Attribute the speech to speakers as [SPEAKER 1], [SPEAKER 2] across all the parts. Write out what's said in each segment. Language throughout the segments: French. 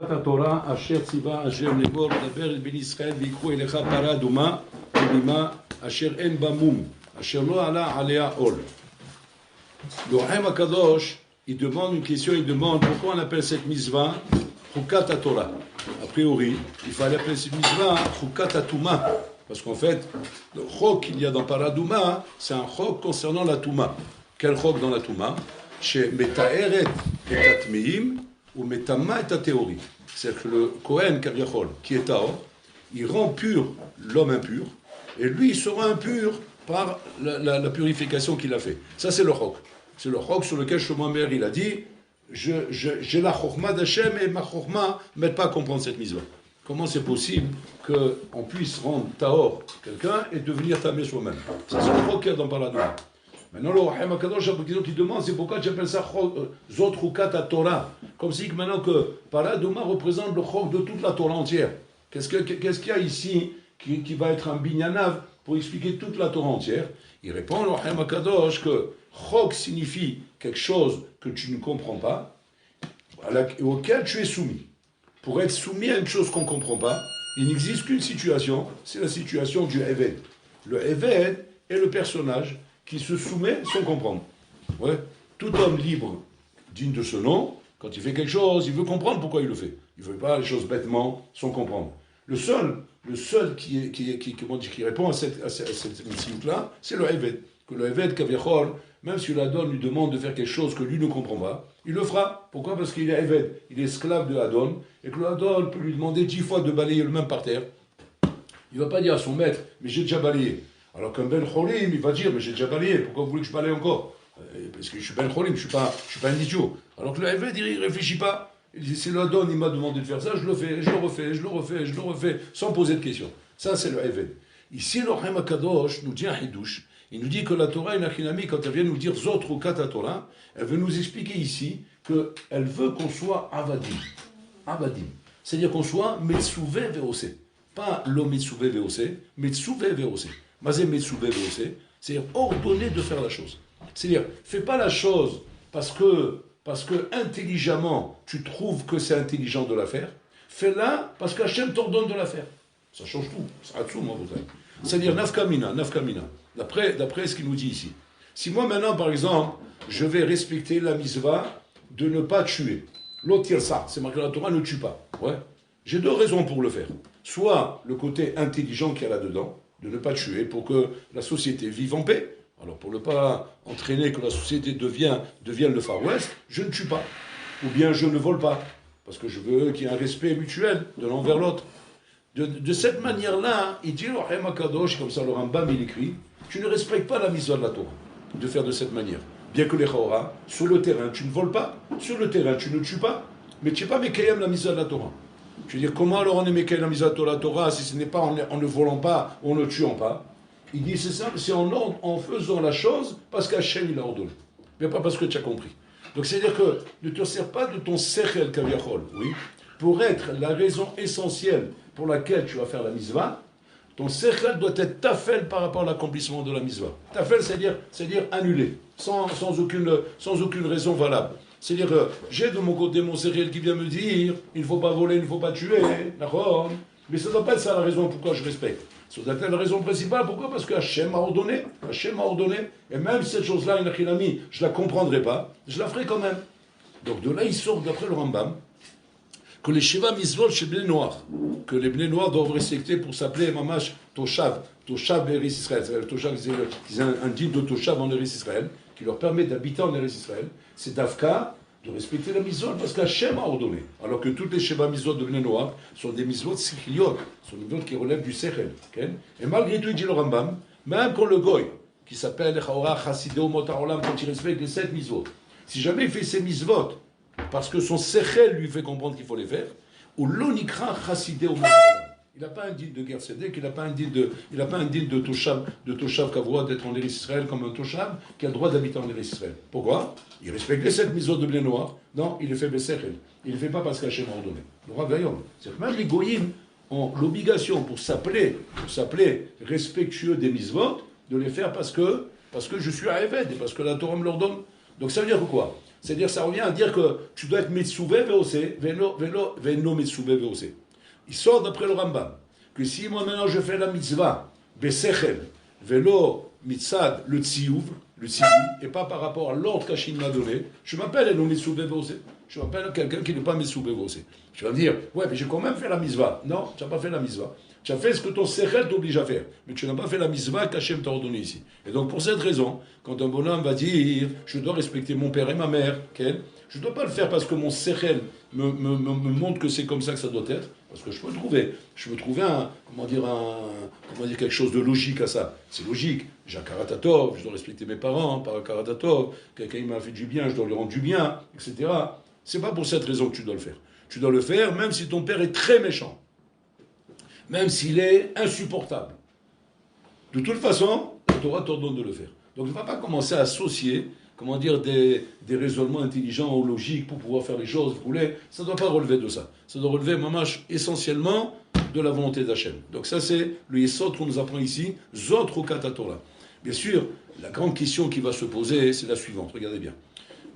[SPEAKER 1] התורה אשר ציווה השם לאמור דבר אל בני ישראל ויקחו אליך פרה אדומה תמימה אשר אין בה מום אשר לא עלה עליה עול. L'Ohem Akadosh, il demande une question, il demande pourquoi on appelle cette mitzvah Chukat HaTorah. A priori, il fallait appeler cette mitzvah Chukat HaTouma, parce qu'en fait, le chok qu'il y a dans Paradouma, c'est un chok concernant la Touma. Quel chok dans la Touma? Chez Metaeret et Tatmeim ou Metama et Tatéori. C'est-à-dire que le Kohen Kaviachol, qui est Taor, il rend pur l'homme impur, et lui, il sera impur par la purification qu'il a fait. Ça, c'est le chok. C'est le chok sur lequel Shlomo Amer, il a dit j'ai la chokma d'Hachem et ma chokma ne m'aide pas à comprendre cette mitzvah. Comment c'est possible qu'on puisse rendre Taor quelqu'un et devenir tamé soi-même? Ça, c'est le chok qu'il y a dans Paradouma. Maintenant, le Ohem Akadosh, il demande c'est pourquoi tu appelles ça Zot Chukat HaTorah. Comme si maintenant que Paradouma représente le chok de toute la Torah entière. Qu'est-ce qu'il y a ici qui va être un binyanav pour expliquer toute la Torah entière? Il répond au Ohem Akadosh que chok signifie quelque chose que tu ne comprends pas, auquel tu es soumis. Pour être soumis à une chose qu'on ne comprend pas, il n'existe qu'une situation, c'est la situation du Eved. Le Eved est le personnage qui se soumet sans comprendre. Ouais. Tout homme libre, digne de ce nom, quand il fait quelque chose, il veut comprendre pourquoi il le fait. Il ne fait pas les choses bêtement, sans comprendre. Le seul qui répond à cette là, c'est le Eved. Que le Eved, Kaviachol, même si l'Adon lui demande de faire quelque chose que lui ne comprend pas, il le fera. Pourquoi? Parce qu'il est Eved, il est esclave de Adon, et que l'Adon peut lui demander 10 fois de balayer le même par terre. Il ne va pas dire à son maître, mais j'ai déjà balayé. Alors qu'un Ben Cholim, il va dire, mais j'ai déjà balayé, pourquoi vous voulez que je balaye encore? Parce que je suis Ben Cholim, je ne suis pas un idiot. Alors que le Eved, il ne réfléchit pas. Il dit, c'est l'Adon, il m'a demandé de faire ça, je le fais, je le refais, sans poser de questions. Ça, c'est le Eved. Ici, le Ohem Akadosh nous dit un Hidouche. Il nous dit que la Torah, quand elle vient nous dire Zot Chukat HaTorah, elle veut nous expliquer ici qu'elle veut qu'on soit Avadim. Avadim. C'est-à-dire qu'on soit Metsouvé Veose. Pas lo Metsouvé Veose, Metsouvé Veose. Mazé Metsouvé Veose, c'est-à-dire ordonné de faire la chose. C'est-à-dire, fais pas la chose parce que intelligemment, tu trouves que c'est intelligent de la faire. Fais-la parce qu'Hachem t'ordonne de la faire. Ça change tout. Ça a tout, moi, vous savez. C'est-à-dire, nafkamina. D'après ce qu'il nous dit ici. Si moi, maintenant, par exemple, je vais respecter la mitzvah de ne pas tuer. L'autre tire ça. C'est marqué dans la Torah, ne tue pas. Ouais. J'ai deux raisons pour le faire. Soit le côté intelligent qu'il y a là-dedans, de ne pas tuer pour que la société vive en paix. Alors, pour ne pas entraîner que la société devienne le Far West, je ne tue pas. Ou bien je ne vole pas. Parce que je veux qu'il y ait un respect mutuel de l'un vers l'autre. De cette manière-là, il dit, Ohem Akadosh, comme ça le Rambam il écrit, tu ne respectes pas la mitzvah de la Torah, de faire de cette manière. Bien que les Chaora, sur le terrain, tu ne voles pas, sur le terrain, tu ne tues pas, mais tu n'es pas Mekayem la mitzvah de la Torah. Je veux dire, comment alors on est Mekayem la mitzvah de la Torah si ce n'est pas en ne volant pas, ou en ne tuant pas? Il dit, c'est simple, c'est en faisant la chose parce qu'Hachem il a ordonné, mais pas parce que tu as compris. Donc c'est-à-dire que ne te sers pas de ton sechel kaviachol, oui, pour être la raison essentielle pour laquelle tu vas faire la mitzvah. Ton sechel doit être tafel par rapport à l'accomplissement de la mitzvah. Tafel, c'est-à-dire annulé, sans aucune raison valable. C'est-à-dire que j'ai de mon côté mon sechel qui vient me dire il ne faut pas voler, il ne faut pas tuer, d'accord, mais ça ne doit pas être ça la raison pourquoi je respecte. Ça doit être la raison principale. Pourquoi? Parce que Hachem m'a ordonné, et même si cette chose-là, je ne la comprendrai pas, je la ferai quand même. Donc de là, il sort d'après le Rambam que les Sheva Mitzvot chez Bnei Noach, que les Bnei Noach doivent respecter pour s'appeler Mamash Toshav Eretz Israël. Toshav, c'est un titre de Toshav en Eretz Israël, qui leur permet d'habiter en Eretz Israël. C'est Dafka de respecter la Mitzvot, parce qu'Hachem a ordonné. Alors que toutes les Sheva Mitzvot de Bnei Noach sont des Mitzvot Sichliot, sont des Mitzvot qui relèvent du Sechel. Okay? Et malgré tout, il dit le Rambam, même quand le Goy, qui s'appelle Chaora Chassideo Motarolam, quand il respecte les 7 Mitzvot, si jamais il fait ces Mitzvot, parce que son sechel lui fait comprendre qu'il faut les faire, ou l'onikra chassidé au il n'a pas un digne de Gersedek, il n'a pas un digne de Toshav Kavroa d'être en Eretz Israël comme un Toshav qui a le droit d'habiter en Eretz Israël. Pourquoi? Il respecte les 7 mitzvot de Bnei Noach. Non, il les fait besechel. Il ne les fait pas parce qu'Hachem a ordonné. Le Rav Gayom. C'est que même les goyim ont l'obligation pour s'appeler respectueux des mitzvot de les faire parce que je suis à Eved et parce que la Torah me l'ordonne. Donc ça veut dire quoi? C'est-à-dire, ça revient à dire que tu dois être Metsouvé Veosé, Veno Metsouvé Veosé. Il sort d'après le Rambam que si moi maintenant je fais la mitzvah, Besechel, Velo Mitzad, le Tziyuv, et pas par rapport à l'ordre qu'Hachim m'a donné, je m'appelle Eno Metsouvé Veosé. Je m'appelle quelqu'un qui n'est pas Metsouvé Veosé. Tu vas me dire, ouais, mais j'ai quand même fait la mitzvah. Non, tu n'as pas fait la mitzvah. Tu as fait ce que ton sechel t'oblige à faire, mais tu n'as pas fait la mitzvah qu'Hachem t'a ordonné ici. Et donc pour cette raison, quand un bonhomme va dire « je dois respecter mon père et ma mère », je ne dois pas le faire parce que mon sechel me montre que c'est comme ça que ça doit être, parce que je peux trouver quelque chose de logique à ça. C'est logique, j'ai un karatatov, je dois respecter mes parents, par un karatatov, quelqu'un m'a fait du bien, je dois lui rendre du bien, etc. C'est pas pour cette raison que tu dois le faire. Tu dois le faire même si ton père est très méchant. Même s'il est insupportable. De toute façon, la Torah t'ordonne de le faire. Donc ne va pas commencer à associer, des raisonnements intelligents ou logiques pour pouvoir faire les choses, ça ne doit pas relever de ça. Ça doit relever, mamash, essentiellement de la volonté d'Hachem. Donc ça c'est le yesod qu'on nous apprend ici, Zot Rukat Torah. Bien sûr, la grande question qui va se poser, c'est la suivante, regardez bien.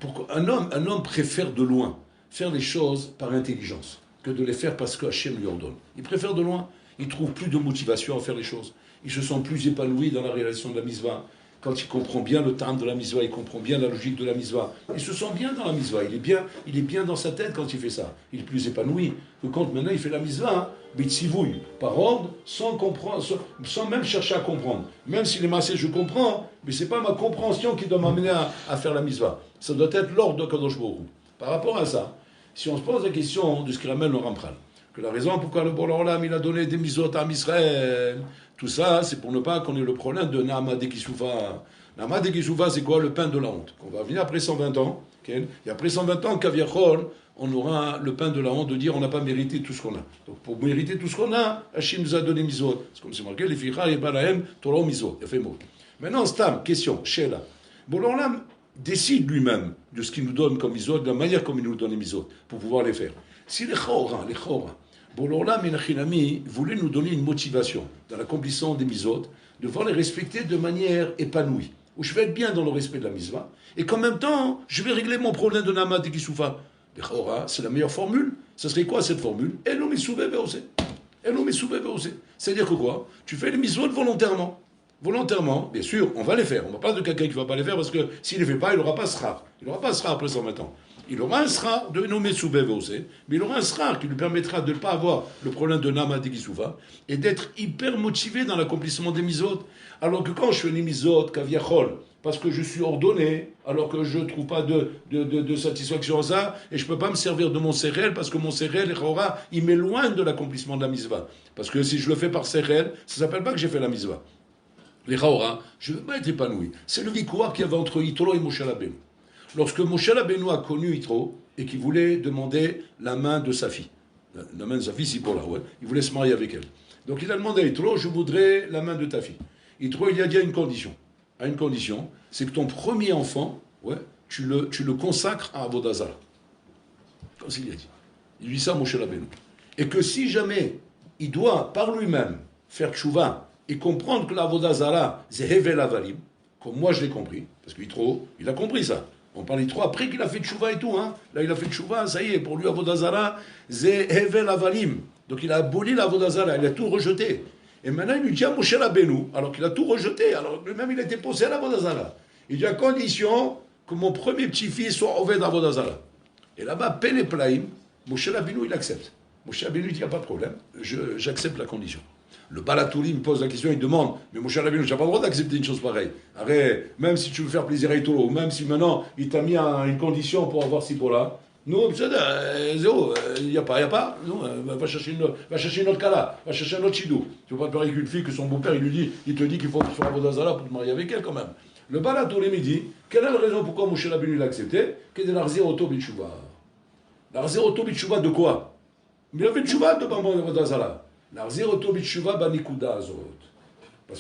[SPEAKER 1] Pourquoi un homme préfère de loin faire les choses par intelligence que de les faire parce que Hachem lui ordonne. Il préfère de loin. Il trouve plus de motivation à faire les choses. Il se sent plus épanoui dans la réalisation de la mitzvah. Quand il comprend bien le temps de la mitzvah, il comprend bien la logique de la mitzvah. Il se sent bien dans la mitzvah. Il est bien dans sa tête quand il fait ça. Il est plus épanoui que quand maintenant il fait la mitzvah, bitsivouille, par ordre, sans même chercher à comprendre. Même s'il est massé, je comprends, mais c'est pas ma compréhension qui doit m'amener à faire la mitzvah. Ça doit être l'ordre de Kadosh Baruch Hu. Par rapport à ça, si on se pose la question de ce qui ramène le Rampral, que la raison pourquoi le Boré Olam il a donné des mitzvot à Israël, tout ça, c'est pour ne pas qu'on ait le problème de Na'ama de Kisoufa. Na'ama de Kisoufa, c'est quoi? Le pain de la honte. On va venir après 120 ans, okay? Et après 120 ans, Kaviachol, on aura le pain de la honte de dire on n'a pas mérité tout ce qu'on a. Donc pour mériter tout ce qu'on a, Hachim nous a donné mitzvot. C'est comme c'est marqué, les ficha et balahem, Torah mitzvot. Il a fait mot. Maintenant, Stam, question, Sheila. Boré Olam décide lui-même de ce qu'il nous donne comme mitzvot, de la manière comme il nous donne les mitzvot, pour pouvoir les faire. Si les chora, Boré Olam et Nachinami voulaient nous donner une motivation dans l'accomplissement des mitzvot, de pouvoir les respecter de manière épanouie, où je vais être bien dans le respect de la mitzvah, et qu'en même temps, je vais régler mon problème de Na'ama de Kisoufa. Les chora, c'est la meilleure formule. Ça serait quoi cette formule? Elo Mitsouvé Veosé. Elo Mitsouvé Veosé. C'est-à-dire que quoi? Tu fais les mitzvot volontairement. Volontairement, bien sûr, on va les faire. On ne va pas de quelqu'un qui ne va pas les faire parce que s'il ne les fait pas, il n'aura pas srar. Il n'aura pas srar après 120 ans. Il aura un srar de nommer Soubé aussi, mais il aura un srar qui lui permettra de ne pas avoir le problème de Nama de Gisouva et d'être hyper motivé dans l'accomplissement des mitzvot. Alors que quand je fais les mitzvot, kaviachol, parce que je suis ordonné, alors que je ne trouve pas de satisfaction à ça, et je ne peux pas me servir de mon sérel, parce que mon sérel, il m'éloigne de l'accomplissement de la mitzvah. Parce que si je le fais par sérel, ça ne s'appelle pas que j'ai fait la mitzvah. Les Chaora, je ne veux pas être épanoui. C'est le victoire qu'il y avait entre Yitro et Moshe Rabbeinu. Lorsque Moshe Rabbeinu a connu Yitro et qu'il voulait demander la main de sa fille, la main de sa fille, c'est pour là, ouais, il voulait se marier avec elle. Donc il a demandé à Yitro, je voudrais la main de ta fille. Yitro, il a dit à une condition, c'est que ton premier enfant, ouais, tu le consacres à Avodah Zarah. Comme s'il a dit. Il lui dit ça à Moshe Rabbeinu. Et que si jamais il doit, par lui-même, faire tchouva, et comprendre que la Avodah Zarah, c'est Hevel Avalim, comme moi je l'ai compris, parce que Yitro, il a compris ça. On parle Yitro après qu'il a fait tchouva et tout, hein. Là il a fait tchouva, ça y est, pour lui Avodah Zarah, c'est Hevel Avalim. Donc il a aboli la Avodah Zarah, il a tout rejeté. Et maintenant il lui dit à Moshe Rabbeinu, alors qu'il a tout rejeté, alors lui-même il a été posé à la Avodah Zarah. Il dit à condition que mon premier petit-fils soit Oved Avodah Zarah. Et là-bas, Pele Plaim, Moshe Rabbeinu il accepte. Moshe Rabbeinu dit, il n'y a pas de problème, j'accepte la condition. Le Balatouri me pose la question, il demande, mais mon cher Rabbeinu, je n'ai pas le droit d'accepter une chose pareille. Arrête, même si tu veux faire plaisir à Yitro, ou même si maintenant il t'a mis une condition pour avoir ci pour là, nous, zéro, il n'y a pas, non, va chercher une autre kala, va chercher un autre chidou. Tu ne peux pas te parler avec une fille que son beau-père, il te dit qu'il faut faire Avodah Zarah pour te marier avec elle quand même. Le Balatouri me dit, quelle est la raison pourquoi mon cher Rabbeinu l'a accepté? Qu'est de l'Arzir Oto Bitshuva. L'Arzir Oto Bitshuva de quoi? Mais il avait une chouva de Avodah Zarah. Parce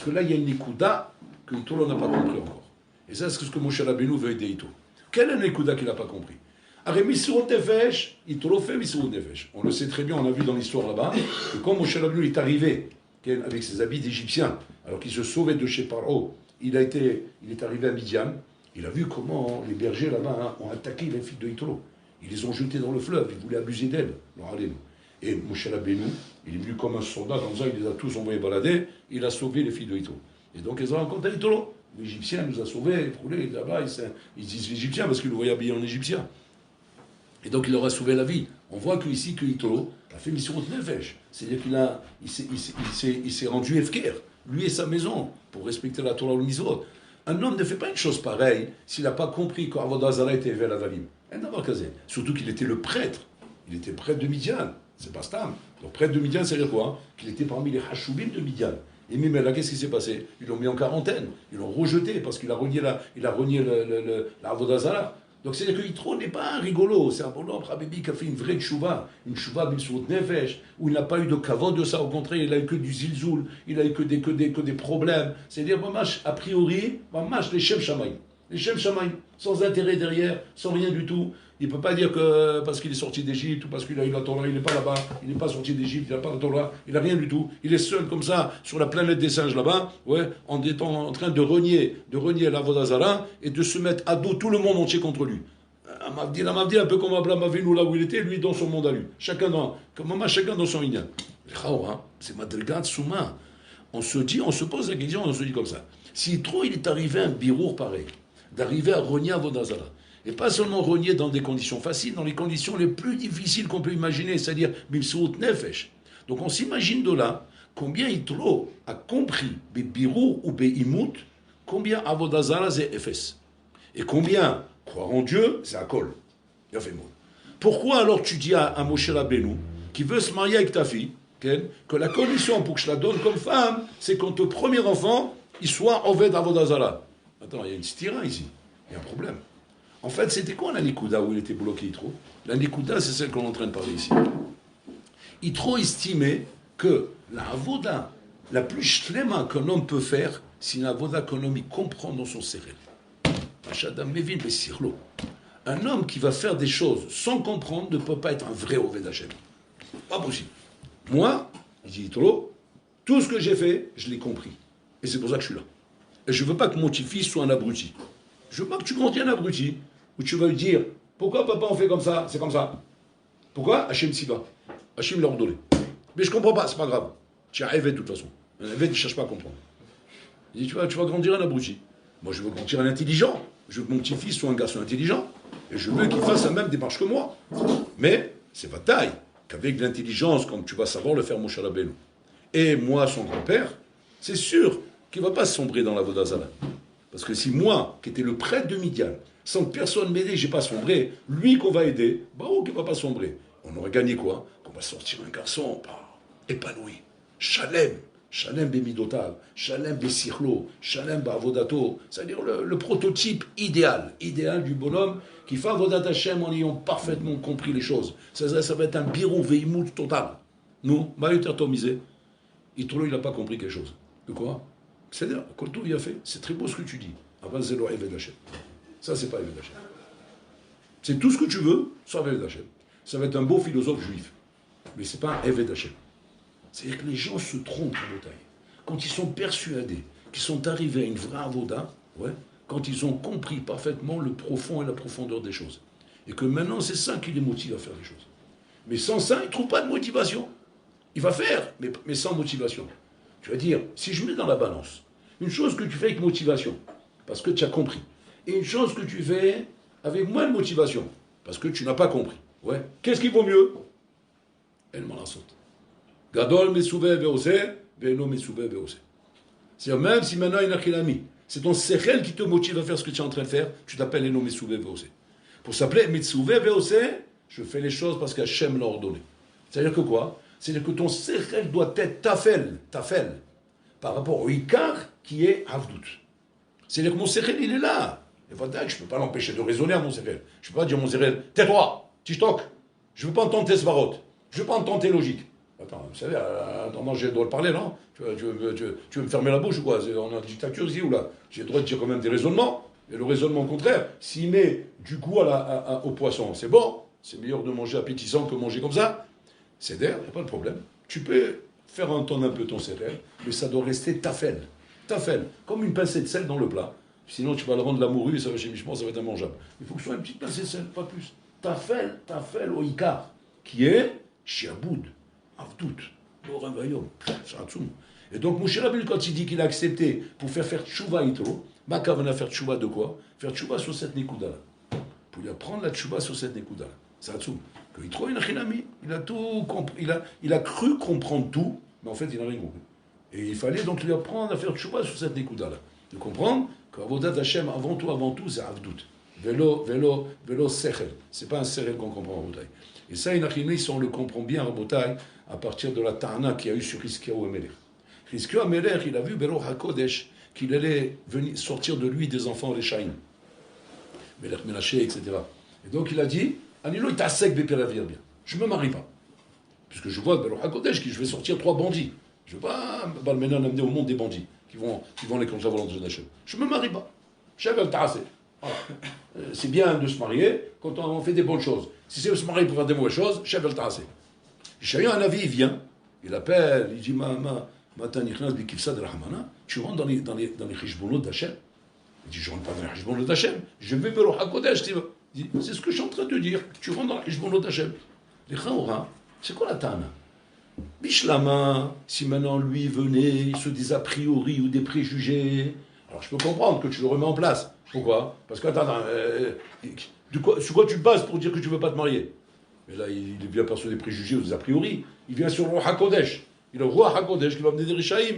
[SPEAKER 1] que là, il y a une nikuda que Yitro n'a pas compris encore. Et ça, c'est ce que Moshe Rabbeinu veut aider Yitro. Quelle est la nikuda qu'il n'a pas compris? Arrête, Misrut Nefesh, Yitro fait Misrut Nefesh. On le sait très bien, on a vu dans l'histoire là-bas, que quand Moshe Rabbeinu est arrivé, avec ses habits d'Égyptien, alors qu'il se sauvait de chez Paro, il est arrivé à Midian, Il a vu comment les bergers là-bas ont attaqué les filles de Yitro. Ils les ont jetées dans le fleuve, ils voulaient abuser d'elles. Et Moshe Rabbeinu, il est venu comme un soldat, comme ça, il les a tous envoyés balader, il a sauvé les filles de Yitro. Et donc ils ont rencontré Yitro. L'Égyptien nous a sauvés, là-bas, ils disent l'Égyptien parce qu'ils le voyaient habillé en Égyptien. Et donc il leur a sauvé la vie. On voit qu'ici, que Yitro a fait mission de Nefesh. C'est-à-dire qu'il s'est rendu Efker, lui et sa maison, pour respecter la Torah ou le Mitzvot. Un homme ne fait pas une chose pareille s'il n'a pas compris qu'Avodah Zarah était Evel Avalim. Surtout qu'il était le prêtre. Il était prêtre de Midian. C'est pas Stam. Donc prêtre de Midian, c'est-à-dire quoi? Qu'il était parmi les Hashubim de Midian. Et même là, qu'est-ce qui s'est passé? Ils l'ont mis en quarantaine. Ils l'ont rejeté parce qu'il a renié la Avodah Zarah. Donc c'est-à-dire que Yitro n'est pas un rigolo, c'est un bon homme, Habibi, qui a fait une vraie tchouva, une tchouva b'msirut nefesh, où il n'a pas eu de kavod de ça, au contraire, il a eu que du zilzoul, il a eu que des problèmes. C'est-à-dire, mamash, a priori, mamash, les Shem Shamaï. Les Shem Shamaï, sans intérêt derrière, sans rien du tout. Il ne peut pas dire que parce qu'il est sorti d'Égypte ou parce qu'il a eu la Torah, il n'est pas là-bas, il n'est pas sorti d'Égypte, il n'a pas la Torah, il n'a rien du tout. Il est seul comme ça, sur la planète des singes là-bas, ouais, en étant en train de renier l'Avodah Zarah et de se mettre à dos tout le monde entier contre lui. Amavdil, un peu comme Abraham Avinu là où il était, lui dans son monde à lui. Chacun dans son inyan. C'est Madrigat Souma. On se pose la question, on se dit comme ça. Si trop il est arrivé à un birour pareil, d'arriver à renier Avodah Zarah, et pas seulement renier dans des conditions faciles, dans les conditions les plus difficiles qu'on peut imaginer, c'est-à-dire bimsut nefesh. Donc on s'imagine de là combien Yitro a compris birour ou beimut, combien Avodah Zarah c'est efes. Et combien croire en Dieu, c'est un col. Il a fait mot. Pourquoi alors tu dis à Moshe Rabbeinu, qui veut se marier avec ta fille, que la condition pour que je la donne comme femme, c'est quand ton premier enfant, il soit Oved Avodah Zarah. Attends, il y a une stira ici. Il y a un problème. En fait, c'était quoi la Nikuda où il était bloqué Yitro? La Nikuda, c'est celle qu'on est en train de parler ici. Yitro estimait que la Avoda la plus shlema qu'un homme peut faire, c'est une Avoda qu'un homme comprend dans son sérel. Un homme qui va faire des choses sans comprendre ne peut pas être un vrai Oved Hashem. Pas possible. Moi, je dis Yitro, tout ce que j'ai fait, je l'ai compris. Et c'est pour ça que je suis là. Et je ne veux pas que mon petit-fils soit un abruti. Je veux pas que tu grandis un abruti, où tu vas lui dire, pourquoi papa on fait comme ça, c'est comme ça. Pourquoi Hachem s'y va. Hachem l'a ordonné. Mais je comprends pas, c'est pas grave. Tu as rêvé de toute façon. Un rêve, il ne cherche pas à comprendre. Il dit, tu vas grandir un abruti. Moi, je veux grandir un intelligent. Je veux que mon petit-fils soit un garçon intelligent. Et je veux qu'il fasse la même démarche que moi. Mais c'est pas taille qu'avec l'intelligence, comme tu vas savoir le faire, Moshe Rabbeinu. Et moi, son grand-père, c'est sûr qu'il ne va pas sombrer dans la Avodah Zarah. Parce que si moi, qui étais le prêtre de Midian, sans que personne m'aide, je n'ai pas sombré, lui qu'on va aider, qui ne va pas sombrer. On aurait gagné quoi? Qu'on va sortir un garçon épanoui, Shalem bemidotav, Shalem besirlo, Shalem bavodato, c'est-à-dire le prototype idéal du bonhomme qui fait avodat Hashem en ayant parfaitement compris les choses. Ça va être un birou veimout total. Nous, Maïter Tomisé, Yitro, il n'a pas compris quelque chose. De quoi? C'est-à-dire, quand tout il a fait, c'est très beau ce que tu dis. Avant, c'est le Eved Hashem. Ça, c'est pas Eved Hashem. C'est tout ce que tu veux, soit Eved Hashem. Ça va être un beau philosophe juif. Mais c'est pas un Eved Hashem. C'est-à-dire que les gens se trompent en détail. Quand ils sont persuadés qu'ils sont arrivés à une vraie avoda, quand ils ont compris parfaitement le profond et la profondeur des choses. Et que maintenant, c'est ça qui les motive à faire les choses. Mais sans ça, ils ne trouvent pas de motivation. Il va faire, mais sans motivation. Tu vas dire, si je mets dans la balance, une chose que tu fais avec motivation, parce que tu as compris, et une chose que tu fais avec moins de motivation, parce que tu n'as pas compris. Qu'est-ce qui vaut mieux? Elle m'en la saute. Gadol mesouvé veose, veno mesouvé veose. C'est-à-dire, même si maintenant il n'a qu'il ami, c'est ton sechel qui te motive à faire ce que tu es en train de faire, tu t'appelles eno mesouvé veose. Pour s'appeler mesouvé veose, je fais les choses parce qu'Hachem l'a ordonné. C'est-à-dire que quoi? C'est-à-dire que ton sechel doit être tafel, par rapport au ikar qui est avdout. C'est-à-dire que mon sechel, il est là. Et voilà, je ne peux pas l'empêcher de raisonner à mon sechel. Je ne peux pas dire à mon sechel, tais-toi, tishtok, je ne veux pas entendre tes svarot, je ne veux pas entendre tes logiques. Attends, vous savez, attends, j'ai le droit de parler, non? Tu veux me fermer la bouche ou quoi? On a une dictature ici ou là? J'ai le droit de dire quand même des raisonnements. Et le raisonnement contraire, s'il met du goût au poisson, c'est bon, c'est meilleur de manger appétissant que manger comme ça. C'est d'air, il n'y a pas de problème. Tu peux faire entendre un peu ton céréal, mais ça doit rester tafel, comme une pincée de sel dans le plat. Sinon, tu vas le rendre la morue, ça va chez Mishmor, ça va être immangeable. Il faut que ce soit une petite pincée de sel, pas plus. Tafel au Ikar, qui est Shiaboud, Avdout, Boram Vayom, Shatsum. Et donc, Moshe Rabbeinu, quand il dit qu'il a accepté pour faire tchouva Itro, Maka va faire tchouva de quoi? Faire tchouva sur cette Nekuda-là. Pour lui apprendre la tchouva sur cette Nekuda-là. Shatsum. Que Itro, il a tout compris, il a cru comprendre tout, mais en fait, il n'a rien compris. Et il fallait donc lui apprendre à faire tchouva sur cette Nekuda-là. De comprendre qu'Avodat Hashem, avant tout, c'est Avdout. Vélo Sechel. C'est pas un Sechel qu'on comprend en Rabotai. Et ça, si on le comprend bien en Rabotai, à partir de la Ta'ana qu'il y a eu sur Hiskiyahu Amelech. Hiskiyahu Amelech, il a vu Beroch HaKodesh qu'il allait venir sortir de lui des enfants Rechaim. Melech Menaché, etc. Et donc il a dit, Anilo itasek beperavir bien. Je ne me marie pas. Puisque je vois Beroch HaKodesh que je vais sortir 3 bandits. Je ne veux pas Balmenan amener au monde des bandits qui vont aller contre la volonté d'Hachem. Je ne me marie pas. Chevel Ta'asé. C'est bien de se marier quand on fait des bonnes choses. Si c'est de se marier pour faire des mauvaises choses, Chevel Ta'asé. Chacun un avis, il vient, il appelle, il dit tu rentres dans les chishbonot d'Hachem. Il dit je rentre pas dans les chishbonot d'Hachem, je vais vers le HaKodesh. Il dit c'est ce que je suis en train de dire, tu rentres dans les chishbonot d'Hachem. Les Chaora, c'est quoi la Tana? Bishlama, si maintenant lui venait, il se des a priori ou des préjugés, alors je peux comprendre que tu le remets en place. Pourquoi? Parce que, sur quoi tu te bases pour dire que tu ne veux pas te marier? Mais là, il est bien perçu des préjugés ou des a priori. Il vient sur le roi HaKodesh. Il est le roi HaKodesh qui va mener des Rishaïm.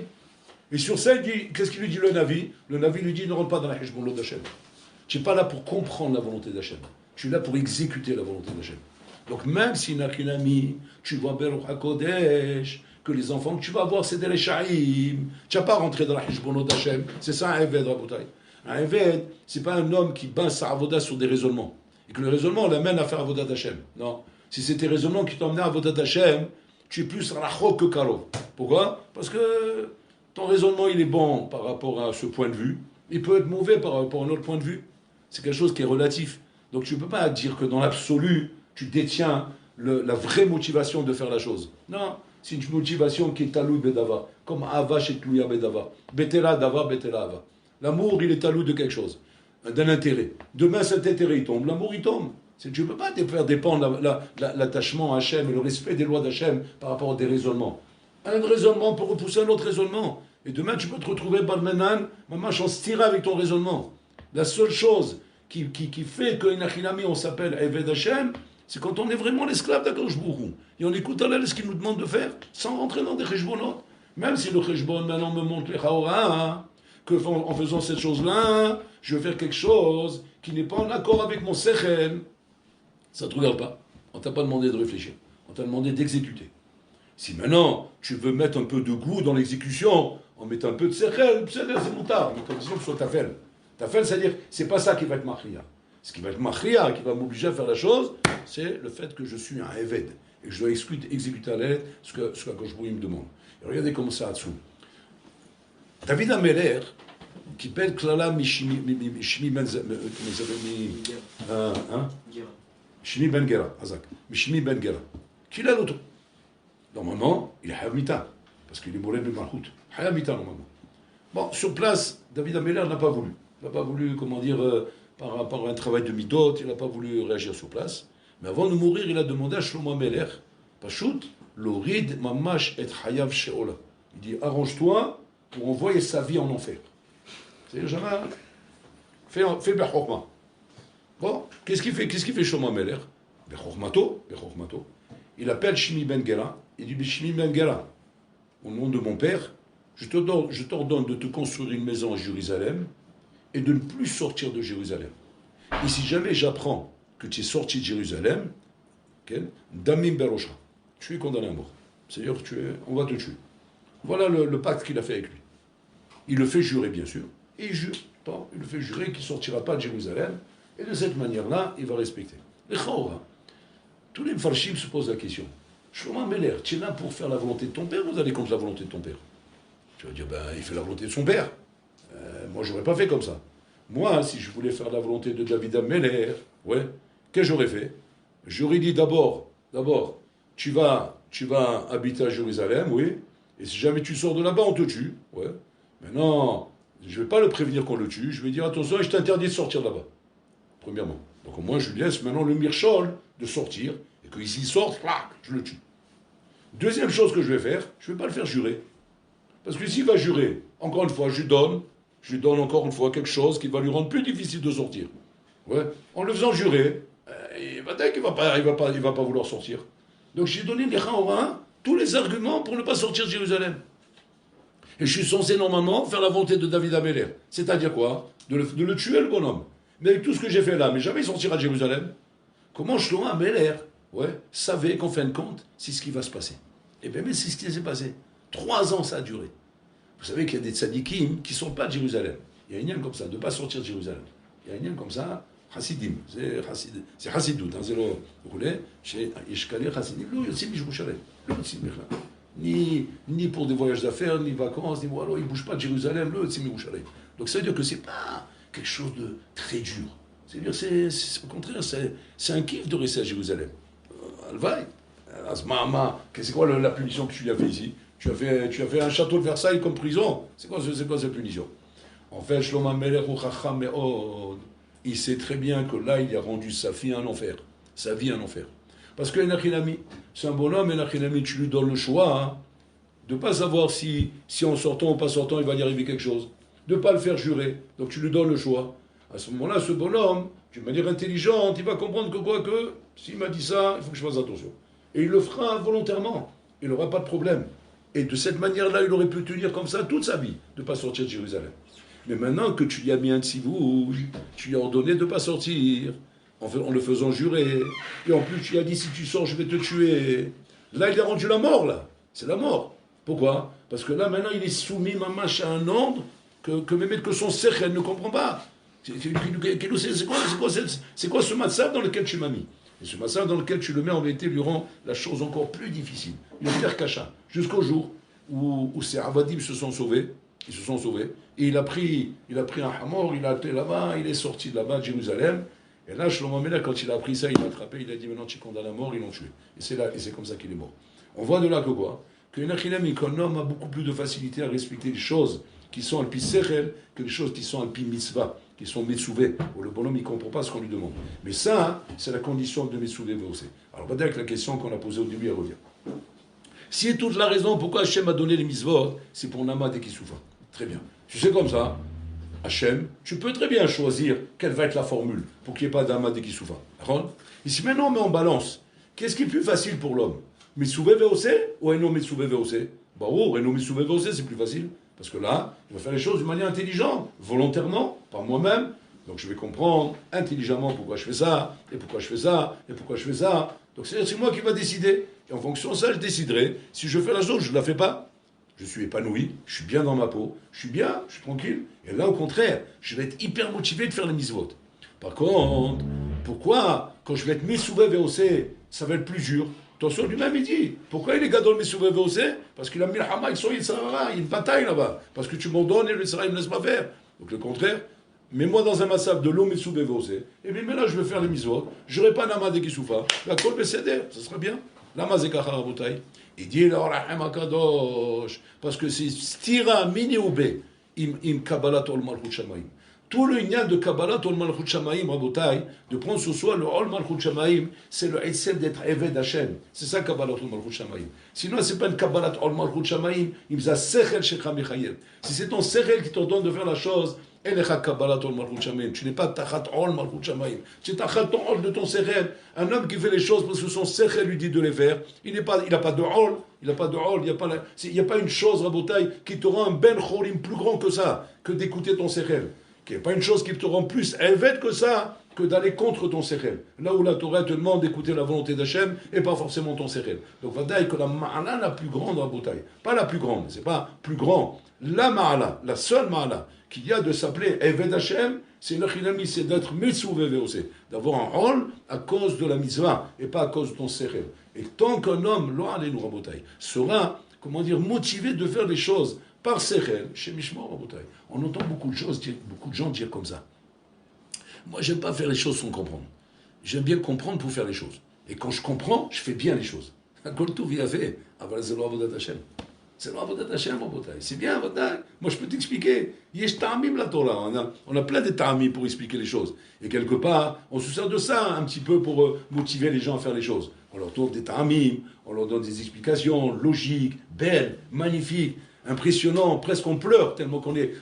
[SPEAKER 1] Et sur ça, il dit, qu'est-ce qu'il lui dit le Navi? Le Navi lui dit, ne rentre pas dans la Heshbonot d'Hachem. Tu n'es pas là pour comprendre la volonté d'Hachem. Tu es là pour exécuter la volonté d'Hachem. Donc même si Nachilami, tu vois Beroch HaKodesh, que les enfants que tu vas avoir, c'est des Rishaïm, tu n'as pas rentré dans la Heshbonot d'Hachem. C'est ça un Eved, Rabotai. Un Eved, c'est pas un homme qui bat sa avoda sur des raisonnements. Et que le raisonnement l'amène à faire avoda d'Hachem. Non. Si c'est tes raisonnements qui t'ont amené à avoda d'Hachem, tu es plus rachok que karov. Pourquoi? Parce que ton raisonnement, il est bon par rapport à ce point de vue. Il peut être mauvais par rapport à un autre point de vue. C'est quelque chose qui est relatif. Donc tu ne peux pas dire que dans l'absolu, tu détiens la vraie motivation de faire la chose. Non. C'est une motivation qui est talou bedava. Comme ava chez tlouya bedava. Betela dava, betela ava. L'amour, il est talou de quelque chose, d'un intérêt. Demain, cet intérêt, il tombe. L'amour, il tombe. Tu ne peux pas te faire dépendre l'attachement à Hachem et le respect des lois d'Hachem par rapport à des raisonnements. Un raisonnement peut repousser un autre raisonnement. Et demain, tu peux te retrouver Balmenan, maman, on se tire avec ton raisonnement. La seule chose qui fait qu'un Achinami, on s'appelle Eved Hachem, c'est quand on est vraiment l'esclave d'Akadosh Baruch Hu. Et on écoute Allah ce qu'il nous demande de faire, sans rentrer dans des cheshbonot. Même si le cheshbon, maintenant, me montre les chaora, qu'en faisant cette chose-là, je vais faire quelque chose qui n'est pas en accord avec mon sechel. Ça ne te regarde pas. On ne t'a pas demandé de réfléchir. On t'a demandé d'exécuter. Si maintenant, tu veux mettre un peu de goût dans l'exécution, en mettant un peu de sechel, c'est moutard, mais condition que ce soit tafel. Tafel, c'est-à-dire, c'est pas ça qui va être machria. Ce qui va être machria, qui va m'obliger à faire la chose, c'est le fait que je suis un eved. Et que je dois exécuter à l'aide ce que Koshboui me demande. Et regardez comment ça a-dessous. David Ameler, qui pèle Klala Mishmi Ben Shimi Ben Gera, Azak. Mishmi Ben Gera. Qui l'a l'autre? Normalement, il est Hayamita, parce qu'il est Mouré Ben Malchut. Hayamita, normalement. Bon, sur place, David Ameler n'a pas voulu. Il n'a pas voulu, par rapport à un travail de midot, il n'a pas voulu réagir sur place. Mais avant de mourir, il a demandé à Shlomo Ameler, Pashut, Lorid Mamash et Hayav Sheola. Il dit, arrange-toi pour envoyer sa vie en enfer. C'est jamais fait Bechokma. Bon, qu'est-ce qu'il fait Shlomo Ameler? Bechokmato. Il appelle Shimi Ben Gera. Il dit, Shimi Ben Gera, au nom de mon père, je t'ordonne de te construire une maison à Jérusalem et de ne plus sortir de Jérusalem. Et si jamais j'apprends que tu es sorti de Jérusalem, Damim Berosha, tu es condamné à mort. C'est-à-dire on va te tuer. Voilà le pacte qu'il a fait avec lui. Il le fait jurer, bien sûr, et il jure. Il le fait jurer qu'il ne sortira pas de Jérusalem, et de cette manière-là, il va respecter. Les Chaora, tous les Mfarshim se posent la question. Shlomo Ameler, tu es là pour faire la volonté de ton père ou vous allez contre la volonté de ton père? Tu vas dire, il fait la volonté de son père. Moi, je n'aurais pas fait comme ça. Moi, si je voulais faire la volonté de David Ameler, qu'est-ce que j'aurais fait? J'aurais dit d'abord, tu vas habiter à Jérusalem, oui, et si jamais tu sors de là-bas, on te tue, ouais. Maintenant, Je ne vais pas le prévenir qu'on le tue, je vais dire attention, je t'interdis de sortir là-bas. Premièrement. Donc au moins je lui laisse maintenant le mirchol de sortir, et qu'il s'y sorte, je le tue. Deuxième chose que je vais faire, je ne vais pas le faire jurer. Parce que s'il va jurer, encore une fois, je lui donne encore une fois quelque chose qui va lui rendre plus difficile de sortir. Ouais. En le faisant jurer, il va dire qu'il ne va pas vouloir sortir. Donc j'ai donné tous les arguments pour ne pas sortir de Jérusalem. Et je suis censé normalement faire la volonté de David Améler. C'est-à-dire quoi? De le tuer le bonhomme. Mais avec tout ce que j'ai fait là, mais jamais il sortira de Jérusalem. Comment Shlomo Améler savait qu'en fin de compte, c'est ce qui va se passer. Et bien, mais c'est ce qui s'est passé. 3 ans ça a duré. Vous savez qu'il y a des tzadikim qui ne sont pas de Jérusalem. Il y a un lien comme ça, de ne pas sortir de Jérusalem. Il y a un lien comme ça, Chassidim. C'est Chassidout. Vous voulez, chez Ishkale Chassidim. Lui, il y a ni pour des voyages d'affaires, ni vacances, ni voilà, il ne bouge pas de Jérusalem, le Tzim Yerushalem. Donc ça veut dire que ce n'est pas quelque chose de très dur. C'est-à-dire, au contraire, c'est un kiff de rester à Jérusalem. Alvaï. C'est quoi la punition que tu lui as fait ici? Tu as fait un château de Versailles comme prison. C'est quoi cette punition? En fait, Shlomo Amelech hu chacham me'od. Il sait très bien que là, il a rendu sa vie un enfer. Sa vie un enfer. Parce que Enachinami, c'est un bonhomme, Enachinami, tu lui donnes le choix de ne pas savoir si en sortant ou pas sortant, il va y arriver quelque chose. De ne pas le faire jurer. Donc tu lui donnes le choix. À ce moment-là, ce bonhomme, d'une manière intelligente, il va comprendre que s'il m'a dit ça, il faut que je fasse attention. Et il le fera volontairement. Il n'aura pas de problème. Et de cette manière-là, il aurait pu tenir comme ça toute sa vie, de ne pas sortir de Jérusalem. Mais maintenant que tu lui as mis un tzivouj, tu lui as ordonné de ne pas sortir, en le faisant jurer, et en plus tu lui as dit si tu sors, je vais te tuer. Là, il a rendu la mort, là. C'est la mort. Pourquoi? Parce que là, maintenant, il est soumis, mamache, à un ordre que son sechel ne comprend pas. C'est quoi ce matzah dans lequel tu m'as mis? Et ce matzah dans lequel tu le mets, en vérité, lui rend la chose encore plus difficile. Il est faire cacha. Jusqu'au jour où ces Avadim se sont sauvés. Ils se sont sauvés. Et il a pris un hamor, il a été là-bas, il est sorti de là-bas de Jérusalem. Et là, Shlomo Amelech, quand il a appris ça, il l'a attrapé, il a dit maintenant tu condamnes à mort, ils l'ont tué. Et c'est comme ça qu'il est mort. On voit de là que quoi? Qu'un homme a beaucoup plus de facilité à respecter les choses qui sont alpi sechel que les choses qui sont alpi mitzvah, qui sont metsouvé, où le bonhomme ne comprend pas ce qu'on lui demande. Mais ça, c'est la condition de metsouvé aussi. Alors, peut-être avec la question qu'on a posée au début, elle revient. Si toute la raison pourquoi Hachem a donné les mitzvot, c'est pour Nama et Kisoufa. Très bien. Tu sais comme ça, Hachem, tu peux très bien choisir quelle va être la formule pour qu'il n'y ait pas d'Ama et Kisoufa. Ici maintenant on met en balance. Qu'est-ce qui est plus facile pour l'homme? Mitsouvé VOC ou Eno Mitsouvé VOC? Bah oh, Eno Mitsouvé VOC c'est plus facile. Parce que là, je vais faire les choses d'une manière intelligente, volontairement, par moi-même. Donc je vais comprendre intelligemment pourquoi je fais ça, et pourquoi je fais ça, et pourquoi je fais ça. Donc c'est moi qui va décider. Et en fonction de ça, je déciderai si je fais la chose, je ne la fais pas. Je suis épanoui, je suis bien dans ma peau, je suis bien, je suis tranquille. Et là, au contraire, je vais être hyper motivé de faire les mitzvot. Par contre, pourquoi, quand je vais être mis sous VOC, ça va être plus dur? Attention, lui-même, il dit, pourquoi il est gadol mis sous VOC? Parce qu'il a mis le hama, il y a une bataille là-bas. Parce que tu m'ordonnes et le Israël ne me laisse pas faire. Donc le contraire, mets-moi dans un massaf de l'eau mis sous VOC, et bien là, je vais faire les mitzvot, je n'aurai pas d'ama de Kisoufa, la kol beseder, ça sera bien. Lama zekachar rabotai. Il dit alors Rahim Akadosh, parce que c'est stira mini oube im kabbalat ol malchut shamaim. Tout le lien de kabbalat ol malchut shamaim rabotai, de prendre sur soi le ol malchut shamaim, c'est le essai d'être évêque d'Hachem. C'est ça kabbalat ol malchut shamaim. Sinon c'est pas une kabbalat ol malchut shamaim, il a sechel shekha michayel. Si c'est ton sechel qui t'ordonne de faire la chose, tu n'es pas tachat ol malchut shamaim. Tu es tachat ton ol de ton sechel. Un homme qui fait les choses parce que son sechel lui dit de les faire, il n'a pas de ol, il n'y a pas une chose, rabotai, qui te rend un ben cholim plus grand que ça, que d'écouter ton sechel. Qui n'est pas une chose qui te rend plus évêque que ça, que d'aller contre ton sechel. Là où la Torah te demande d'écouter la volonté d'Hachem et pas forcément ton sechel. Donc, vadaï que la ma'ala la plus grande, rabotai, pas la plus grande, c'est pas plus grand, la ma'ala, la seule ma'ala, qu'il y a de s'appeler Eved Hashem, c'est d'être Metsouvé VOC, d'avoir un rôle à cause de la mitzvah et pas à cause de ton sechel. Et tant qu'un homme, lo alenu rabotai, sera, motivé de faire les choses par sechel, chez Mishmor rabotai. On entend beaucoup de gens dire comme ça. Moi, j'aime pas faire les choses sans comprendre. J'aime bien comprendre pour faire les choses. Et quand je comprends, je fais bien les choses. Kol tout via fait, aval zelo avodat Hashem. C'est l'Avodat Hashem, Rabotai. C'est bien, Rabotai. Moi, je peux t'expliquer. Yesh ta'amim la Torah. On a plein de ta'amim pour expliquer les choses. Et quelque part, on se sert de ça un petit peu pour motiver les gens à faire les choses. On leur donne des ta'amim, on leur donne des explications logiques, belles, magnifiques, impressionnantes. Presque on pleure tellement qu'on est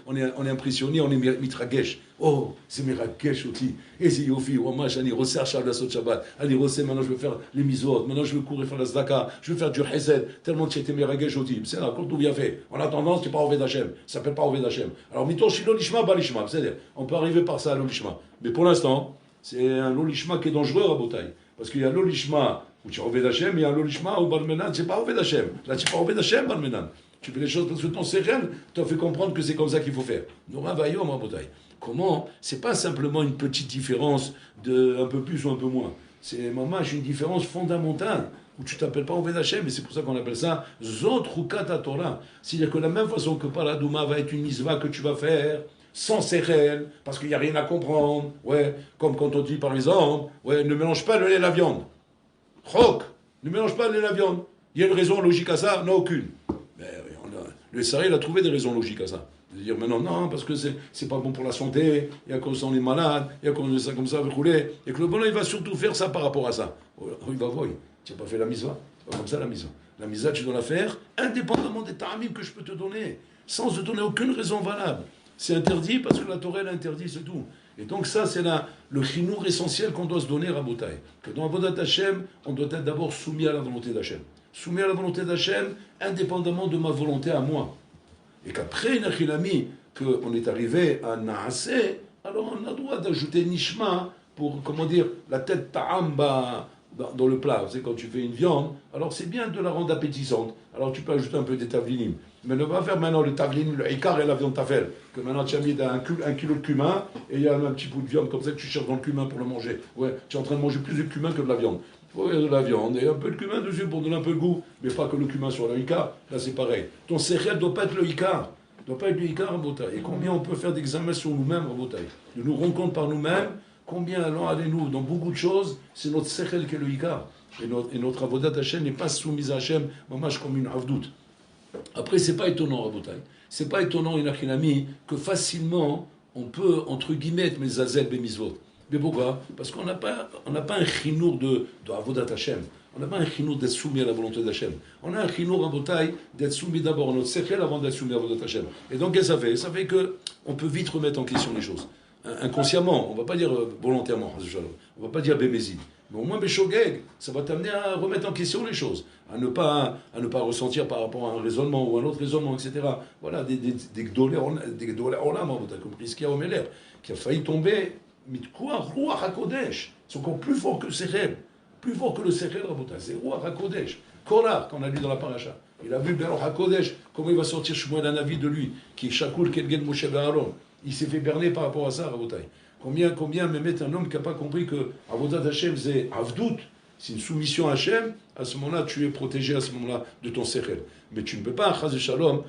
[SPEAKER 1] impressionné, on est mitragesh. Oh, c'est miragesh aussi. Et c'est yofi, Wamash, Ani Rosser, Shabbat, Shabbat. Ani Rosser, maintenant je veux faire les misot, maintenant je veux courir faire la zdaka, je veux faire du hesed, tellement tu étais miragesh aussi. C'est là, quand tout bien fait. En attendant, tu n'es pas Oved Hashem. Ça s'appelle pas Oved Hashem. Alors, mito shilo lishma, balishma. C'est-à-dire, on peut arriver par ça à l'olishma. Mais pour l'instant, c'est un olishma qui est dangereux à Botaï. Parce qu'il y a l'olishma où tu es Oved Hashem, et il y a l'olishma où Balmenan, c'est pas Oved Hashem. Là, tu n'es pas Oved Hashem, Balmenan. Tu fais les choses parce que ton sérel t'a fait comprendre que c'est comme ça qu'il faut faire. Nous ravaillons, ma Botaï. Comment? C'est pas simplement une petite différence de un peu plus ou un peu moins. C'est une différence fondamentale où tu t'appelles pas Oved Hashem, et c'est pour ça qu'on appelle ça Zot Rukat Torah. C'est-à-dire que de la même façon que Paradouma va être une misva que tu vas faire sans sérel, parce qu'il n'y a rien à comprendre. Ouais, comme quand on dit par exemple, ouais, ne mélange pas le lait et la viande. Chok, ne mélange pas le lait et la viande. Il y a une raison logique à ça? Non, aucune. Mais le Sarel a trouvé des raisons logiques à ça. De dire maintenant non, parce que c'est pas bon pour la santé, il y a cause on est malade, il y a cause de ça comme ça, et que le bonhomme il va surtout faire ça par rapport à ça. Il va voir, tu n'as pas fait la misva, c'est pas comme ça la misva. La misva tu dois la faire indépendamment des ta'amim que je peux te donner, sans te donner aucune raison valable. C'est interdit parce que la Torah est interdit, c'est tout. Et donc ça c'est le chinour essentiel qu'on doit se donner à Botaï. Que dans Avodat Hashem, on doit être d'abord soumis à la volonté d'Hachem. Soumis à la volonté d'Hachem, indépendamment de ma volonté à moi. Et qu'après, qu'on est arrivé à Naaseh, alors on a le droit d'ajouter Nishma pour, comment dire, la tête ta'amba dans le plat. C'est quand tu fais une viande, alors c'est bien de la rendre appétissante. Alors tu peux ajouter un peu des tavlinim. Mais ne va faire maintenant le tavlinim, le ikar et la viande tafel. Que maintenant tu as mis un kilo de cumin et il y a un petit bout de viande comme ça que tu cherches dans le cumin pour le manger. Ouais, tu es en train de manger plus de cumin que de la viande. Il faut de la viande et un peu de cumin dessus pour donner un peu de goût, mais pas que le cumin sur le ikar. Là c'est pareil. Ton sechel ne doit pas être le ikar. Ne doit pas être le ikar à Botaï. Et combien on peut faire d'examens sur nous-mêmes à Botaï? De nous rendre compte par nous-mêmes combien allons-nous dans beaucoup de choses, c'est notre sechel qui est le ikar. Et notre avodat Hashem n'est pas soumise à Hashem, mamash comme une avdout. Après, c'est pas étonnant à Botaï. C'est pas étonnant, Inachinami, que facilement on peut, entre guillemets, mettre mes azel bémisvot. Mais pourquoi? Parce qu'on n'a pas un chinour de avodat Hashem. On n'a pas un chinour d'être soumis à la volonté d'Hachem. On a un chinour à Botaï d'être soumis d'abord à notre sechel avant d'être soumis à avodat Hashem. Et donc, qu'est-ce que ça fait? Ça fait qu'on peut vite remettre en question les choses. Inconsciemment, on ne va pas dire volontairement, on ne va pas dire bémézine. Mais au moins, Béchogeg, ça va t'amener à remettre en question les choses, à ne pas ressentir par rapport à un raisonnement ou à un autre raisonnement, etc. Voilà, des gdolé olam, comme Priskia Omeler, qui a failli tomber, mais quoi, Ruach HaKodesh, c'est encore plus fort que le Sechel, plus fort que le Sechel, c'est Ruach HaKodesh. Korah, qu'on a lu dans la paracha, il a vu Beruach HaKodesh, comment il va sortir Shmuel Hanavi de lui, qui est Shakul Kelgen Moshe Aaron. Il s'est fait berner par rapport à ça, Rabotai. Combien me met un homme qui n'a pas compris que Avodat Hashem, c'est Avdout, c'est une soumission à Hashem, à ce moment-là, tu es protégé à ce moment-là de ton sechel. Mais tu ne peux pas, Chaz Shalom,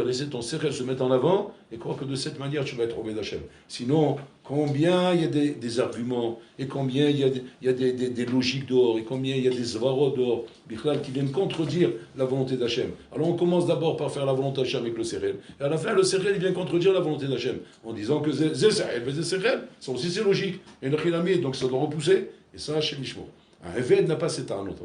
[SPEAKER 1] laisser ton sechel se mettre en avant et croire que de cette manière, tu vas être Oved Hashem. Sinon, combien il y a des arguments, et combien il y a des logiques dehors, et combien il y a des svarot dehors, qui viennent contredire la volonté d'Hachem. Alors on commence d'abord par faire la volonté d'Hachem avec le sechel, et à la fin, le sechel, il vient contredire la volonté d'Hachem, en disant que c'est sechel, mais c'est sechel, ça aussi c'est logique. Et le chilami, donc ça doit repousser, et ça, Hachem Ishmo. Un Eved n'a pas cet art, notre